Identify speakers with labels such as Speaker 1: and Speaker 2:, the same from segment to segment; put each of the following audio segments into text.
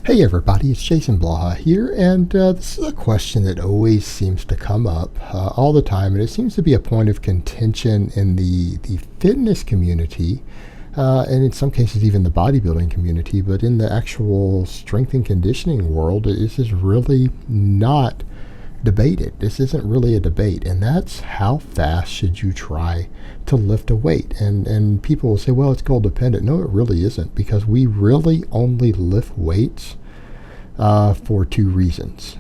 Speaker 1: Hey everybody, it's Jason Blaha here, and this is a question that always seems to come up all the time, and it seems to be a point of contention in the fitness community, and in some cases even the bodybuilding community, but in the actual strength and conditioning world, this is really not debated. This isn't really a debate, and that's how fast should you try to lift a weight. And people will say, well, it's goal dependent. No, it really isn't, because we really only lift weights for two reasons.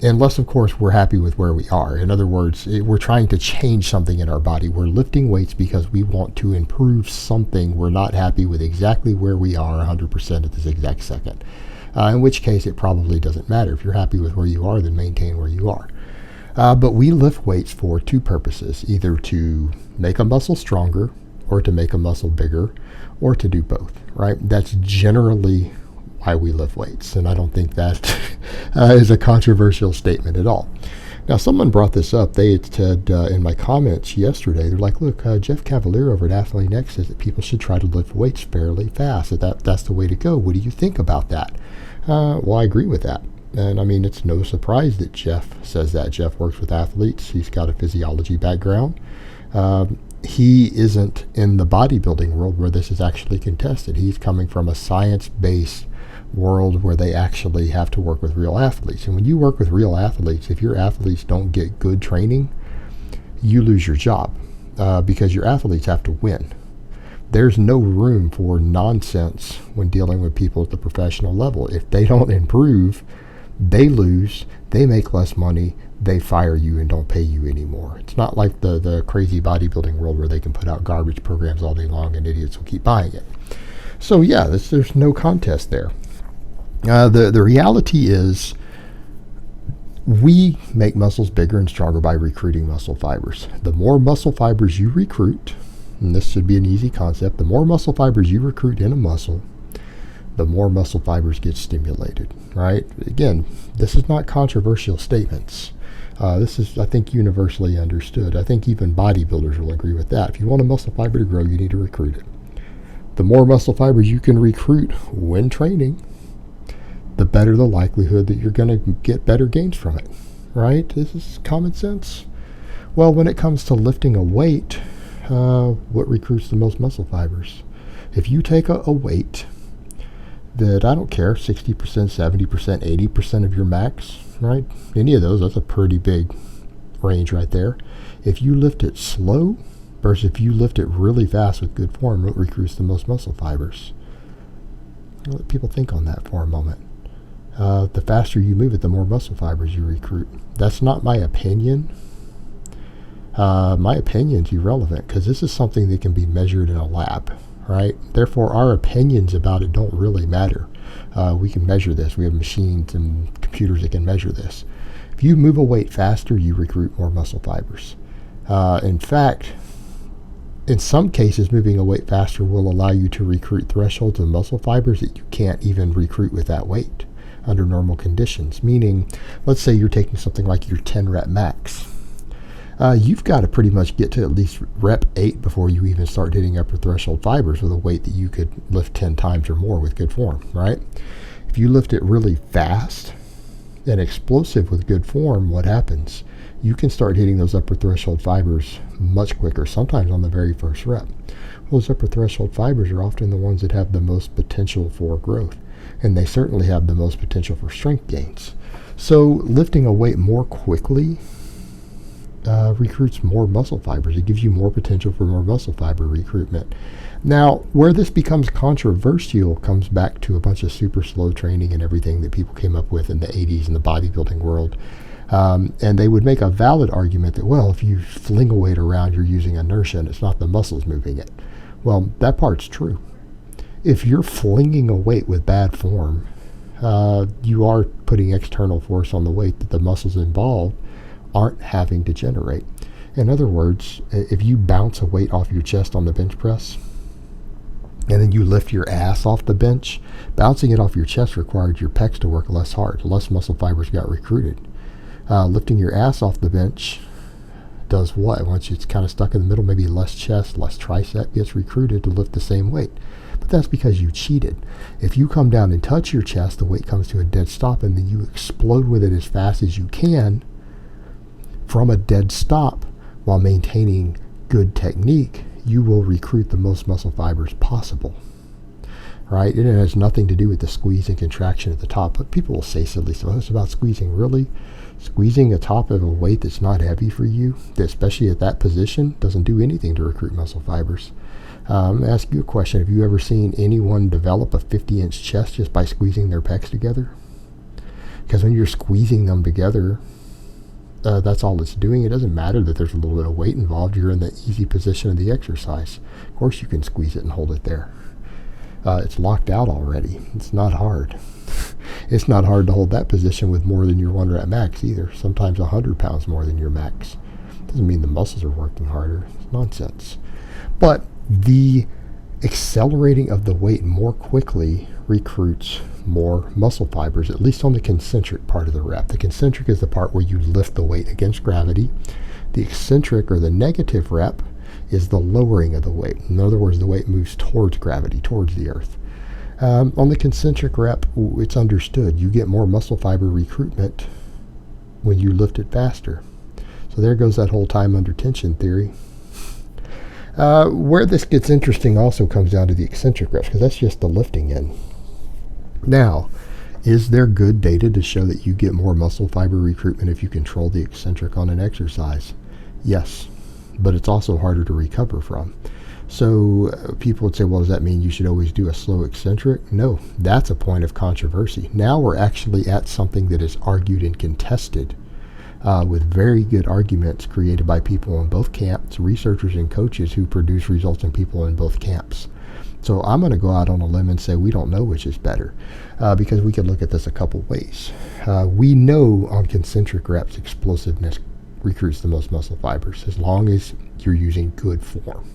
Speaker 1: Unless, of course, we're happy with where we are. In other words, we're trying to change something in our body. We're lifting weights because we want to improve something. We're not happy with exactly where we are 100% at this exact second. In which case, it probably doesn't matter. If you're happy with where you are, then maintain where you are. But we lift weights for two purposes, either to make a muscle stronger or to make a muscle bigger or to do both, right? That's generally why we lift weights. And I don't think that is a controversial statement at all. Now, someone brought this up. They had said in my comments yesterday, they're like, look, Jeff Cavalier over at Athlete Next says that people should try to lift weights fairly fast. That's the way to go. What do you think about that? Well, I agree with that. And I mean, it's no surprise that Jeff says that. Jeff works with athletes. He's got a physiology background. He isn't in the bodybuilding world where this is actually contested. He's coming from a science-based world where they actually have to work with real athletes. And when you work with real athletes, if your athletes don't get good training, you lose your job because your athletes have to win. There's no room for nonsense when dealing with people at the professional level. If they don't improve, they lose, they make less money, they fire you and don't pay you anymore. It's not like the crazy bodybuilding world where they can put out garbage programs all day long and idiots will keep buying it. So yeah, there's no contest there. The reality is we make muscles bigger and stronger by recruiting muscle fibers. The more muscle fibers you recruit, and this should be an easy concept, the more muscle fibers you recruit in a muscle, the more muscle fibers get stimulated, right? Again, this is not controversial statements. This is, I think, universally understood. I think even bodybuilders will agree with that. If you want a muscle fiber to grow, you need to recruit it. The more muscle fibers you can recruit when training, the better the likelihood that you're going to get better gains from it, right? This is common sense. Well, when it comes to lifting a weight, what recruits the most muscle fibers? If you take a weight that, I don't care, 60%, 70%, 80% of your max, right? Any of those, that's a pretty big range right there. If you lift it slow versus if you lift it really fast with good form, what recruits the most muscle fibers? I'll let people think on that for a moment. The faster you move it, the more muscle fibers you recruit. That's not my opinion. My opinion's irrelevant because this is something that can be measured in a lab, right? Therefore, our opinions about it don't really matter. We can measure this. We have machines and computers that can measure this. If you move a weight faster, you recruit more muscle fibers. In fact, in some cases, moving a weight faster will allow you to recruit thresholds of muscle fibers that you can't even recruit with that weight under normal conditions. Meaning, let's say you're taking something like your 10 rep max. You've got to pretty much get to at least rep 8 before you even start hitting upper threshold fibers with a weight that you could lift 10 times or more with good form, right? If you lift it really fast and explosive with good form, what happens? You can start hitting those upper threshold fibers much quicker, sometimes on the very first rep. Those upper threshold fibers are often the ones that have the most potential for growth, and they certainly have the most potential for strength gains. So lifting a weight more quickly recruits more muscle fibers. It gives you more potential for more muscle fiber recruitment. Now, where this becomes controversial comes back to a bunch of super slow training and everything that people came up with in the 80s in the bodybuilding world. And they would make a valid argument that, well, if you fling a weight around, you're using inertia and it's not the muscles moving it. Well, that part's true. If you're flinging a weight with bad form, you are putting external force on the weight that the muscles involved aren't having to generate. In other words, if you bounce a weight off your chest on the bench press, and then you lift your ass off the bench, bouncing it off your chest required your pecs to work less hard. Less muscle fibers got recruited. Lifting your ass off the bench does what? Once it's kind of stuck in the middle, maybe less chest, less tricep gets recruited to lift the same weight. But that's because you cheated. If you come down and touch your chest, the weight comes to a dead stop, and then you explode with it as fast as you can from a dead stop while maintaining good technique, you will recruit the most muscle fibers possible. Right? And it has nothing to do with the squeeze and contraction at the top. But people will say silly stuff. It's about squeezing. Really? Squeezing a top of a weight that's not heavy for you, especially at that position, doesn't do anything to recruit muscle fibers. Ask you a question. Have you ever seen anyone develop a 50-inch chest just by squeezing their pecs together? Because when you're squeezing them together, that's all it's doing. It doesn't matter that there's a little bit of weight involved. You're in the easy position of the exercise. Of course you can squeeze it and hold it there. It's locked out already. It's not hard. It's not hard to hold that position with more than your 1 rep max either. Sometimes 100 pounds more than your max. Doesn't mean the muscles are working harder. It's nonsense. But the accelerating of the weight more quickly recruits more muscle fibers, at least on the concentric part of the rep. The concentric is the part where you lift the weight against gravity. The eccentric, or the negative rep, is the lowering of the weight. In other words, the weight moves towards gravity, towards the earth. On the concentric rep, it's understood. You get more muscle fiber recruitment when you lift it faster. So there goes that whole time under tension theory. Where this gets interesting also comes down to the eccentric reps, because that's just the lifting end. Now, is there good data to show that you get more muscle fiber recruitment if you control the eccentric on an exercise? Yes, but it's also harder to recover from. So people would say, well, does that mean you should always do a slow eccentric? No, that's a point of controversy. Now we're actually at something that is argued and contested with very good arguments created by people in both camps, researchers and coaches who produce results in people in both camps. So I'm going to go out on a limb and say we don't know which is better because we could look at this a couple ways. We know on concentric reps, explosiveness recruits the most muscle fibers as long as you're using good form.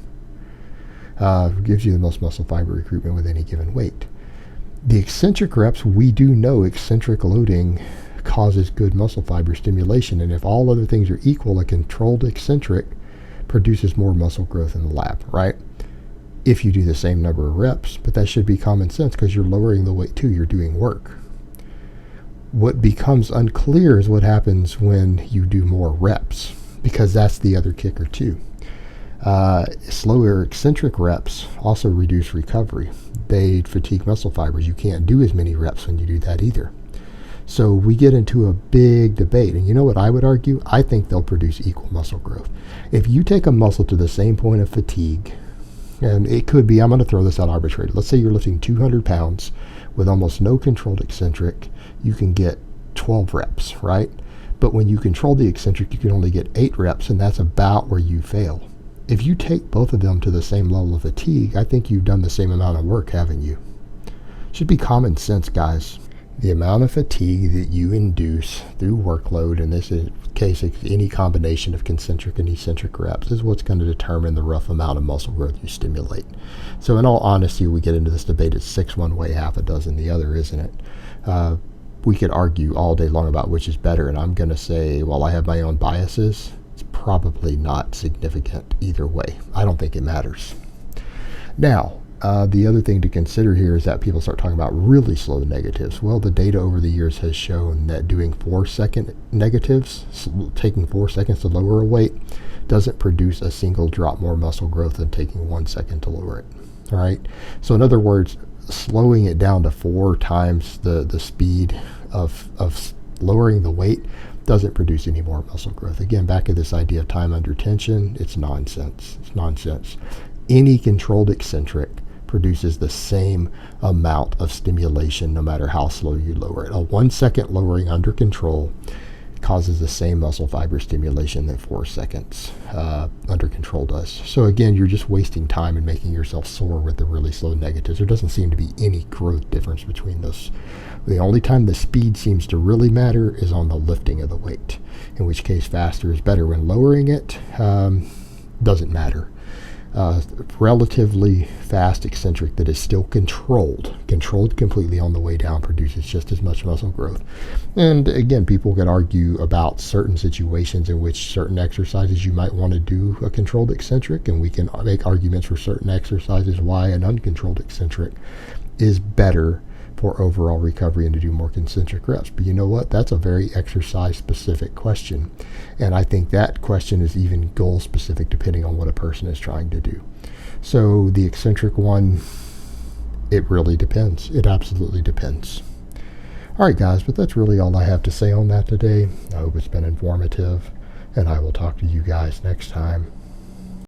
Speaker 1: Gives you the most muscle fiber recruitment with any given weight. The eccentric reps, we do know eccentric loading causes good muscle fiber stimulation, and if all other things are equal, a controlled eccentric produces more muscle growth in the lab, right? If you do the same number of reps, but that should be common sense because you're lowering the weight too, you're doing work. What becomes unclear is what happens when you do more reps, because that's the other kicker too. Slower eccentric reps also reduce recovery. They fatigue muscle fibers. You can't do as many reps when you do that either. So we get into a big debate. And you know what I would argue? I think they'll produce equal muscle growth. If you take a muscle to the same point of fatigue, and it could be, I'm going to throw this out arbitrarily. Let's say you're lifting 200 pounds with almost no controlled eccentric. You can get 12 reps, right? But when you control the eccentric, you can only get 8 reps, and that's about where you fail. If you take both of them to the same level of fatigue, I think you've done the same amount of work, haven't you? Should be common sense, guys. The amount of fatigue that you induce through workload, in this case, any combination of concentric and eccentric reps, is what's going to determine the rough amount of muscle growth you stimulate. So in all honesty, we get into this debate, it's 6 one way, half a dozen the other, isn't it? We could argue all day long about which is better, and I'm going to say, while I have my own biases, it's probably not significant either way. I don't think it matters. Now, the other thing to consider here is that people start talking about really slow negatives. Well, the data over the years has shown that doing 4-second negatives, taking 4 seconds to lower a weight, doesn't produce a single drop more muscle growth than taking 1 second to lower it. All right. So in other words, slowing it down to 4 times the speed of lowering the weight doesn't produce any more muscle growth. Again, back to this idea of time under tension, it's nonsense. It's nonsense. Any controlled eccentric produces the same amount of stimulation no matter how slow you lower it. A 1 second lowering under control causes the same muscle fiber stimulation that 4 seconds under control does. So again, you're just wasting time and making yourself sore with the really slow negatives. There doesn't seem to be any growth difference between those. The only time the speed seems to really matter is on the lifting of the weight, in which case faster is better. When lowering it, doesn't matter. relatively fast eccentric that is still controlled completely on the way down, produces just as much muscle growth. And again, people could argue about certain situations in which certain exercises you might want to do a controlled eccentric, and we can make arguments for certain exercises why an uncontrolled eccentric is better for overall recovery and to do more concentric reps. But you know what? That's a very exercise specific question. And I think that question is even goal specific depending on what a person is trying to do. So the eccentric one, it really depends. It absolutely depends. All right, guys, but that's really all I have to say on that today. I hope it's been informative, and I will talk to you guys next time.